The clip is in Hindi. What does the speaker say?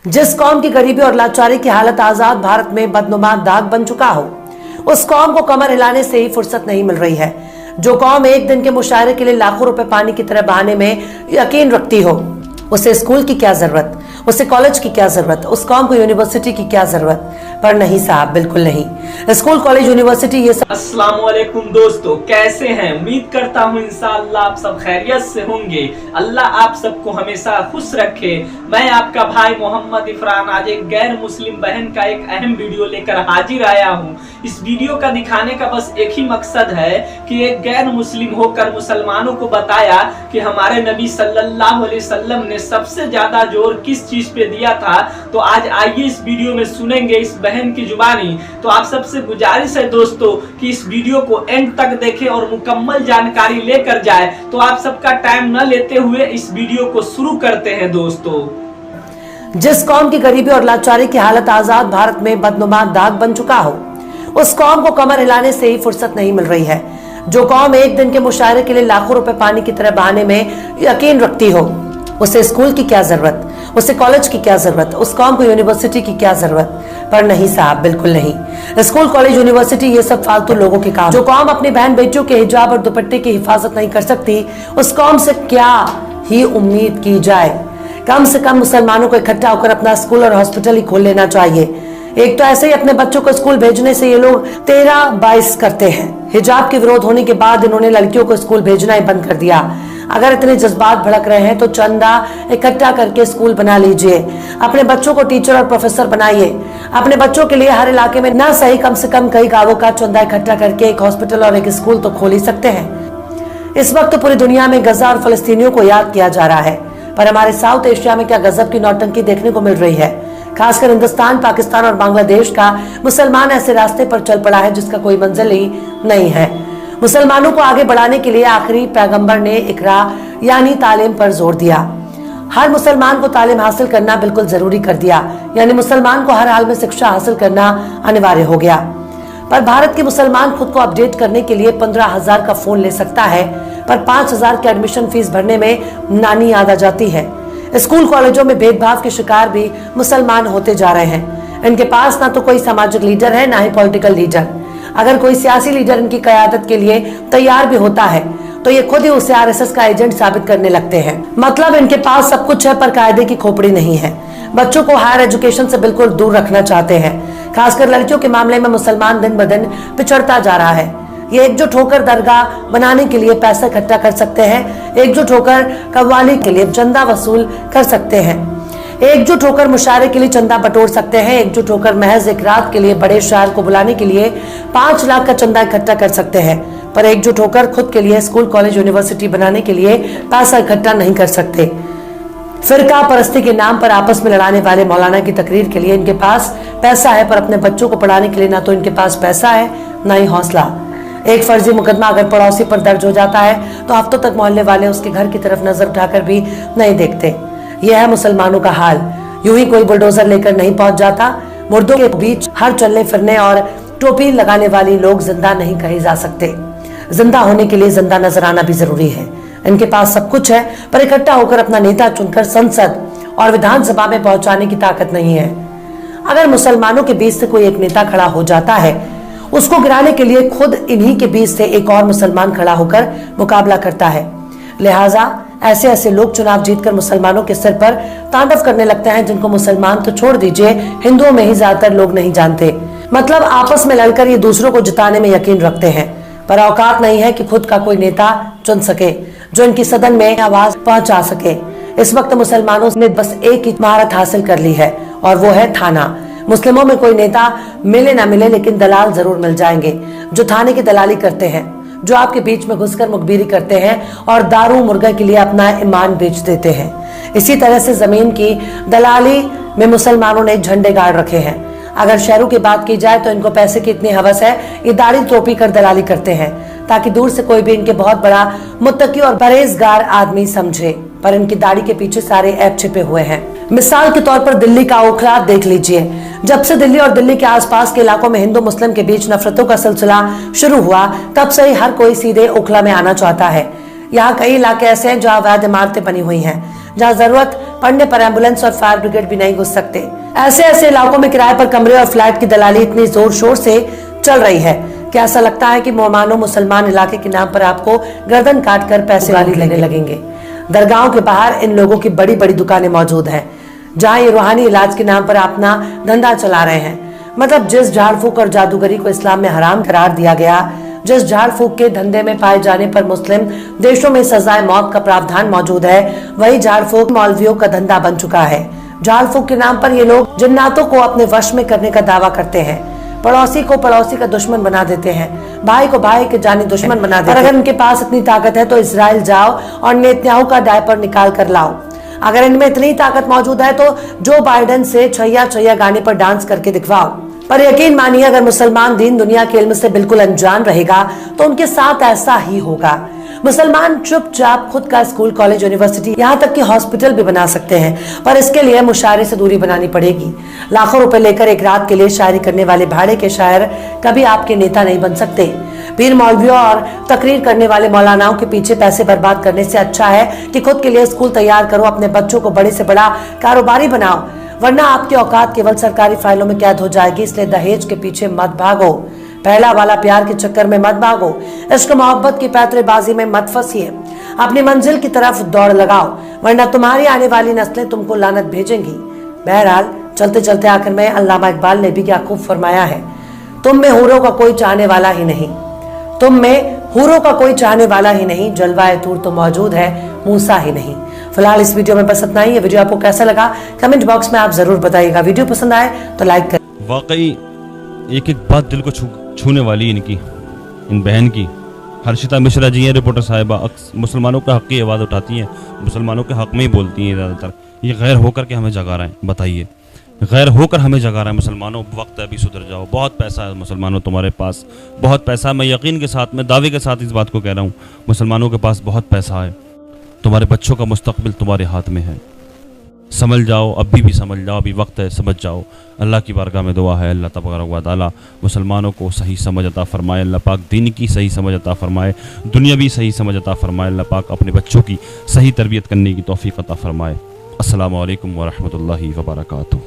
जिस कौम की गरीबी और लाचारी की हालत आजाद भारत में बदनुमा दाग बन चुका हो, उस कौम को कमर हिलाने से ही फुर्सत नहीं मिल रही है। जो कौम एक दिन के मुशायरे के लिए लाखों रुपए पानी की तरह बहाने में यकीन रखती हो, उसे स्कूल की क्या जरूरत, उसे कॉलेज की क्या जरूरत, उस कौम को यूनिवर्सिटी की क्या जरूरत। पर नहीं साहब, बिल्कुल नहीं। स्कूल, कॉलेज, यूनिवर्सिटी ये सब। अस्सलाम वालेकुम दोस्तों, कैसे हैं? उम्मीद करता हूं इंशाअल्लाह आप सब खैरियत से होंगे। अल्लाह आप सबको हमेशा खुश रखे। मैं आपका भाई मोहम्मद इफरान आज एक गैर मुस्लिम बहन का एक अहम वीडियो लेकर हाजिर आया हूं। इस वीडियो का दिखाने का बस एक ही मकसद है कि एक गैर मुस्लिम होकर मुसलमानों को बताया कि हमारे नबी सल्लल्लाहु अलैहि वसल्लम ने सबसे ज्यादा जोर किस चीज पे दिया था। तो आज आइए इस वीडियो में सुनेंगे इस बहन की जुबानी। तो आप सबसे गुजारिश है दोस्तों कि इस वीडियो को एंड तक देखें और मुकम्मल जानकारी लेकर जाए। तो आप सबका टाइम न लेते हुए इस वीडियो को शुरू करते हैं दोस्तों। जिस कौम की गरीबी और लाचारी की हालत आजाद भारत में बदनुमा दाग बन चुका हो, उस कौम को कमर हिलाने से ही फुर्सत नहीं मिल रही है। जो कौम एक दिन के मुशायरे के लिए लाखों रुपए पानी की तरह बहाने में यकीन रखती हो, उसे स्कूल की क्या जरूरत, उसे कॉलेज की क्या जरूरत, उस कौम को यूनिवर्सिटी की क्या जरूरत। पर नहीं साहब, बिल्कुल नहीं। स्कूल, कॉलेज, यूनिवर्सिटी ये सब फालतू लोगों के काम। जो कौम अपनी बहन बेटियों के हिजाब और दुपट्टे की हिफाजत नहीं कर सकती, उस कौम से क्या ही उम्मीद की जाए। कम से कम मुसलमानों को इकट्ठा होकर अपना स्कूल और हॉस्पिटल ही खोल लेना चाहिए। एक तो ऐसे ही अपने बच्चों को स्कूल भेजने से ये लोग 13-22 करते हैं। हिजाब के विरोध होने के बाद इन्होंने लड़कियों को स्कूल भेजना ही बंद कर दिया। अगर इतने जज्बात भड़क रहे हैं तो चंदा इकट्ठा करके स्कूल बना लीजिए। अपने बच्चों को टीचर और प्रोफेसर बनाइए। अपने बच्चों के लिए हर इलाके में ना सही कम से कम कई गांवों का चंदा इकट्ठा करके एक हॉस्पिटल और एक स्कूल तो खोल ही सकते हैं। इस वक्त तो पूरी दुनिया में गजा और फलस्तीनियों को याद किया जा रहा है, पर हमारे साउथ एशिया में क्या गजब की नौटंकी देखने को मिल रही है। खासकर हिंदुस्तान, पाकिस्तान और बांग्लादेश का मुसलमान ऐसे रास्ते पर चल पड़ा है जिसका कोई मंजिल ही नहीं है। मुसलमानों को आगे बढ़ाने के लिए आखिरी पैगंबर ने इकरा यानी तालीम पर जोर दिया। हर मुसलमान को तालीम हासिल करना बिल्कुल जरूरी कर दिया, यानी मुसलमान को हर हाल में शिक्षा हासिल करना अनिवार्य हो गया। पर भारत के मुसलमान खुद को अपडेट करने के लिए 15,000 का फोन ले सकता है, पर 5,000 की एडमिशन फीस भरने में नानी याद आ जाती है। स्कूल कॉलेजों में भेदभाव के शिकार भी मुसलमान होते जा रहे हैं। इनके पास ना तो कोई सामाजिक लीडर है, ना ही पॉलिटिकल लीडर। अगर कोई सियासी लीडर इनकी क़यादत के लिए तैयार भी होता है तो ये खुद ही उसे आरएसएस का एजेंट साबित करने लगते हैं। मतलब इनके पास सब कुछ है पर कायदे की खोपड़ी नहीं है। बच्चों को हायर एजुकेशन से बिल्कुल दूर रखना चाहते हैं। खासकर लड़कियों के मामले में मुसलमान दिन ब दिन पिछड़ता जा रहा है। ये एकजुट होकर दरगाह बनाने के लिए पैसा इकट्ठा कर सकते हैं, एकजुट होकर कव्वाली के लिए चंदा वसूल कर सकते हैं, एकजुट होकर मुशायरे के लिए चंदा बटोर सकते हैं, एकजुट होकर महज एक रात के लिए बड़े शायर को बुलाने के लिए 5 लाख का चंदा इकट्ठा कर सकते हैं, पर एकजुट होकर खुद के लिए स्कूल, कॉलेज, यूनिवर्सिटी बनाने के लिए पैसा इकट्ठा नहीं कर सकते। फिरका परस्ती के नाम पर आपस में लड़ाने वाले मौलाना की तकरीर के लिए इनके पास पैसा है, पर अपने बच्चों को पढ़ाने के लिए ना तो इनके पास पैसा है, ना ही हौसला। एक फर्जी मुकदमा अगर पड़ोसी पर दर्ज हो जाता है तो हफ्तों तक मोहल्ले वाले उसके घर की तरफ नजर उठाकर भी नहीं देखते। यह है मुसलमानों का हाल। यूं ही कोई बुलडोजर लेकर नहीं पहुंच जाता। मुर्दों के बीच हर चलने फिरने और टोपी लगाने वाली लोग जिंदा नहीं कहे जा सकते। जिंदा होने के लिए जिंदा नजर आना भी जरूरी है। इनके पास सब कुछ है, पर इकट्ठा होकर अपना नेता चुनकर संसद और विधानसभा में पहुंचाने की ताकत नहीं है। अगर मुसलमानों के बीच से कोई एक नेता खड़ा हो जाता है, उसको गिराने के लिए खुद इन्हीं के बीच से एक और मुसलमान खड़ा होकर मुकाबला करता है। लिहाजा ऐसे ऐसे लोग चुनाव जीतकर मुसलमानों के सिर पर तांडव करने लगते हैं, जिनको मुसलमान तो छोड़ दीजिए, हिंदुओं में ही ज्यादातर लोग नहीं जानते। मतलब आपस में लड़कर ये दूसरों को जिताने में यकीन रखते हैं, पर औकात नहीं है कि खुद का कोई नेता चुन सके जो इनकी सदन में आवाज पहुंचा सके। इस वक्त मुसलमानों ने बस एक ही महारत हासिल कर ली है, और वो है थाना। मुस्लिमों में कोई नेता मिले ना मिले, लेकिन दलाल जरूर मिल जाएंगे जो थाने की दलाली करते हैं, जो आपके बीच में घुसकर मुखबिरी करते हैं और दारू मुर्गा के लिए अपना ईमान बेच देते हैं। इसी तरह से जमीन की दलाली में मुसलमानों ने झंडे गाड़ रखे हैं। अगर शहरों की बात की जाए तो इनको पैसे की इतनी हवस है, ये दाढ़ी टोपी कर दलाली करते हैं ताकि दूर से कोई भी इनके बहुत बड़ा मुत्तकी और परहेजगार आदमी समझे, पर इनकी दाढ़ी के पीछे सारे ऐप छिपे हुए हैं। मिसाल के तौर पर दिल्ली का ओखला देख लीजिए। जब से दिल्ली और दिल्ली के आसपास के इलाकों में हिंदू मुस्लिम के बीच नफरतों का सिलसिला शुरू हुआ, तब से ही हर कोई सीधे ओखला में आना चाहता है। यहाँ कई इलाके ऐसे हैं जहाँ अवैध इमारतें बनी हुई हैं, जहां जरूरत पड़ने पर एम्बुलेंस और फायर ब्रिगेड भी नहीं घुस सकते। ऐसे ऐसे इलाकों में किराए पर कमरे और फ्लैट की दलाली इतनी जोर शोर से चल रही है कि ऐसा लगता है कि मोमानो मुसलमान इलाके के नाम पर आपको गर्दन काट कर पैसे गाली लेने लगेंगे। दरगाहों के बाहर इन लोगों की बड़ी बड़ी दुकानें मौजूद हैं, जहां ये रूहानी इलाज के नाम पर अपना धंधा चला रहे हैं। मतलब जिस झाड़ फूक और जादूगरी को इस्लाम में हराम करार दिया गया, जिस झाड़ फूक के धंधे में पाए जाने पर मुस्लिम देशों में सजाए मौत का प्रावधान मौजूद है, वही झाड़ फूक मौलवियों का धंधा बन चुका है। झाड़ फूक के नाम पर ये लोग जिन्नातों को अपने वश में करने का दावा करते हैं, पड़ोसी को पड़ोसी का दुश्मन बना देते हैं, भाई को भाई के जानी दुश्मन बना देते हैं। और अगर इनके पास इतनी ताकत है तो इजराइल जाओ और नेतन्याहू का डायपर निकाल कर लाओ। अगर इनमें इतनी ताकत मौजूद है तो जो बाइडेन से छैया छैया गाने पर डांस करके दिखवाओ। पर यकीन मानिए, अगर मुसलमान दीन दुनिया के इल्म से बिल्कुल अनजान रहेगा तो उनके साथ ऐसा ही होगा। मुसलमान चुपचाप खुद का स्कूल, कॉलेज, यूनिवर्सिटी, यहाँ तक कि हॉस्पिटल भी बना सकते हैं, पर इसके लिए मुशायरे से दूरी बनानी पड़ेगी। लाखों रुपए लेकर एक रात के लिए शायरी करने वाले भाड़े के शायर कभी आपके नेता नहीं बन सकते। पीर मौलवियों और तकरीर करने वाले मौलानाओं के पीछे पैसे बर्बाद करने से अच्छा है कि खुद के लिए स्कूल तैयार करो, अपने बच्चों को बड़े से बड़ा कारोबारी बनाओ, वरना आपकी औकात केवल सरकारी फाइलों में कैद हो जाएगी। इसलिए दहेज के पीछे मत भागो, पहला वाला प्यार के चक्कर में मत भागो, इश्क मोहब्बत की पैतरेबाजी में मत फंसिए, अपनी मंजिल की तरफ दौड़ लगाओ, वरना तुम्हारी आने वाली नस्लें तुमको लानत भेजेंगी। बहरहाल चलते चलते आखिर में अल्लामा इकबाल ने भी क्या खूब फरमाया है, तुम में हूरों का कोई चाहने वाला ही नहीं, तुम में हूरों का कोई चाहने वाला ही नहीं, जलवाए तूर तो मौजूद है, मूसा ही नहीं। फिलहाल इस वीडियो में बस इतना ही। ये वीडियो आपको कैसा लगा कमेंट बॉक्स में आप जरूर बताइएगा। वीडियो पसंद आए तो लाइक करें। वाकई एक एक बात दिल को छूने वाली इनकी, इन बहन की। हर्षिता मिश्रा जी हैं रिपोर्टर साहिबा, मुसलमानों का हक की आवाज़ उठाती हैं, मुसलमानों के हक में ही बोलती हैं ज़्यादातर। ये गैर होकर के हमें जगा रहे हैं, बताइए, गैर होकर हमें जगा रहा है। मुसलमानों वक्त है, अभी सुधर जाओ। बहुत पैसा है मुसलमानों तुम्हारे पास, बहुत पैसा। मैं यकीन के साथ, मैं दावे के साथ इस बात को कह रहा हूँ, मुसलमानों के पास बहुत पैसा है। तुम्हारे बच्चों का मुस्तकबिल तुम्हारे हाथ में है, समझ जाओ, अभी भी समझ जाओ, अभी वक्त है, समझ जाओ। अल्लाह की बारगाह में दुआ है, अल्लाह तबारक व तआला मुसलमानों को सही समझ अता फरमाए, अल्लाह पाक दीन की सही समझ अता फरमाए, दुनियावी सही समझ अता फरमाए, अल्लाह पाक अपने बच्चों की सही तरबियत करने की तौफीक अता फरमाए। अस्सलामु अलैकुम व रहमतुल्लाहि व बरकातुहू।